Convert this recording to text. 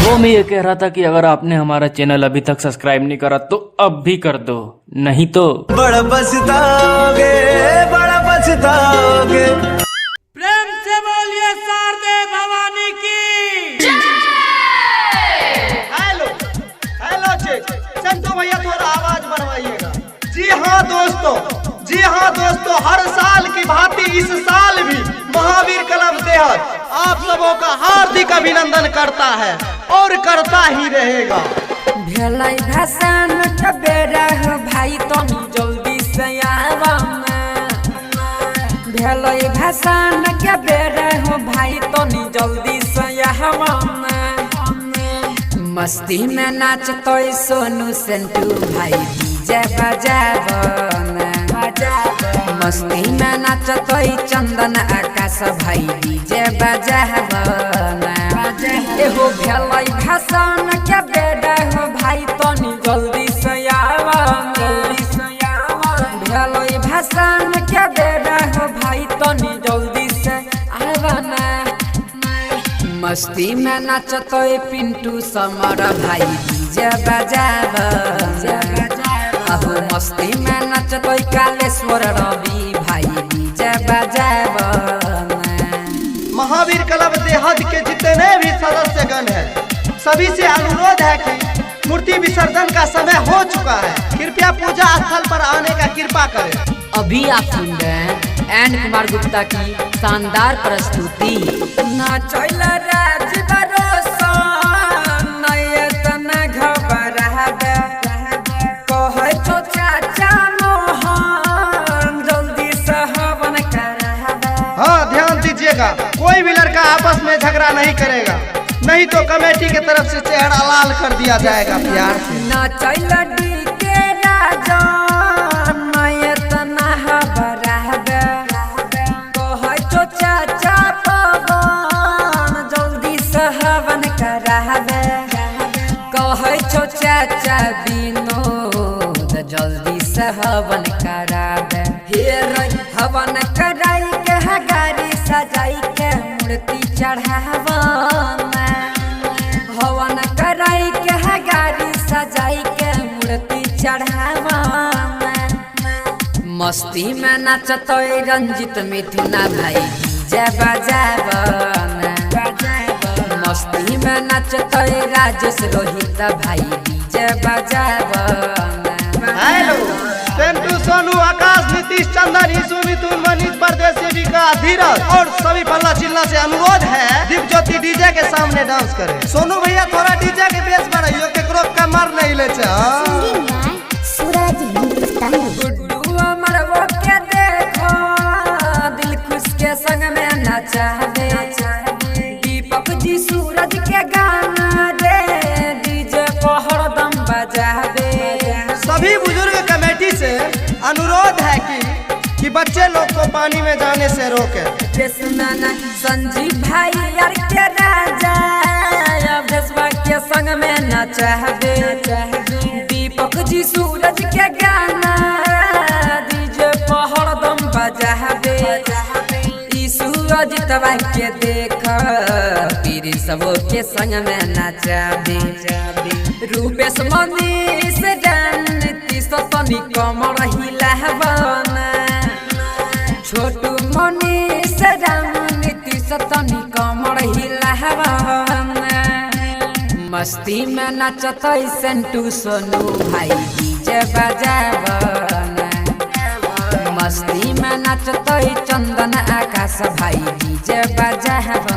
वो मैं ये कह रहा था कि अगर आपने हमारा चैनल अभी तक सब्सक्राइब नहीं करा तो अब भी कर दो, नहीं तो बड़ा पछताओगे, बड़ा पछताओगे। प्रेम से बोलिए शारदे भवानी की। हेलो हेलो चेक संतो भैया थोड़ा आवाज बढ़वाइएगा। जी हाँ दोस्तों हर साल की भांति इस साल भी महावीर क्लब देहत आप सबों का हार्दिक अभिनंदन करता है और करता ही रहेगा। भेलै भसान के बेरा हो भाई तनी जल्दी से आवा। भेलै भसान के बेरा हो भाई तनी जल्दी से आवा। मस्ती में नाचतो सोनू सेंटू भाई डीजे बजावन। मस्ती में नाचतो चंदन आकाश भाई डीजे बजावन। एहो भेलै भसान के बेरा हो भाई तनी जल्दी से आवा। भेलै भसान के बेरा हो भाई तनी जल्दी से आवा ना। मस्ती में नाचतो पिंटू समर भाई डीजे बजावन। अहो मस्ती में नाचतो कालेश्वर रवि भाई डीजे बजावन। महावीर क्लब देहत के जितने भी सदस्यगण हैं सभी से अनुरोध है कि मूर्ति विसर्जन का समय हो चुका है, कृपया पूजा स्थल पर आने का कृपा करें। अभी आप सुन रहे हैं एंड कुमार गुप्ता की शानदार प्रस्तुति। नाचैल राज भरोसा नये तना घबराबे। कहै छो चाचा मोहन जल्दी से हवन कराबे। हाँ ध्यान दीजिएगा, कोई भी लड़का आपस में झगड़ा नहीं करेगा, नहीं तो कमेटी के तरफ से चेहरा लाल कर दिया जाएगा। प्यार से नाचैल डीके राजा नये तना घबराबे। कहै छो चाचा पवन जल्दी से हवन कराबे। कहै छो चाचा विनोद जल्दी से हवन कराबे। हे हवन कराई के गाड़ी सजाई के मूर्ति चढ़ावन। हवन कराई के गाड़ी सजाई के मूर्ति चढ़ावन। मस्ती में नाचतो रंजित मिथुना भाई डीजे बजावन। मस्ती में नाचतो राजेश रोहित भाई डीजे बजावन। हेलो सेंटू सोनू आकाश नीतीश चंदन यीशु मिथुन मनीष परदेसी विकास धीरज और सभी पल्ला चिल्ला से अनुरोध है दीप ज्योति डीजे के सामने डांस करें। सोनू भैया थोड़ा डीजे के बेस बढ़ाइयो, केकरो कमर नहीं ले छे। गुड्डू अमरवा के देखो दिल खुश के संग में नचावे। दीपक जी सूरज के गाना दे डीजे को हरदम बजावे। सभी बुजुर्ग कमेटी से अनुरोध है कि बच्चे लोग को पानी में जाने से रोके। संजीव भाई यार के राजा भेसवा के संग में नचावे। दीपक जी सूरज के गाना डीजे पर हरदम बजावे। ई सूरज तवा के देख पीरी सबो के संग में नचावे। रूपेश मनीष नीतीश तनी कमर हिलावन। छोटू मनीष नीतीश तनी कमर हिलावन। मस्ती में नाचतो सेंटू सोनू भाई डीजे बजावन। मस्ती में नाचतो चंदन आकाश भाई डीजे बजावन।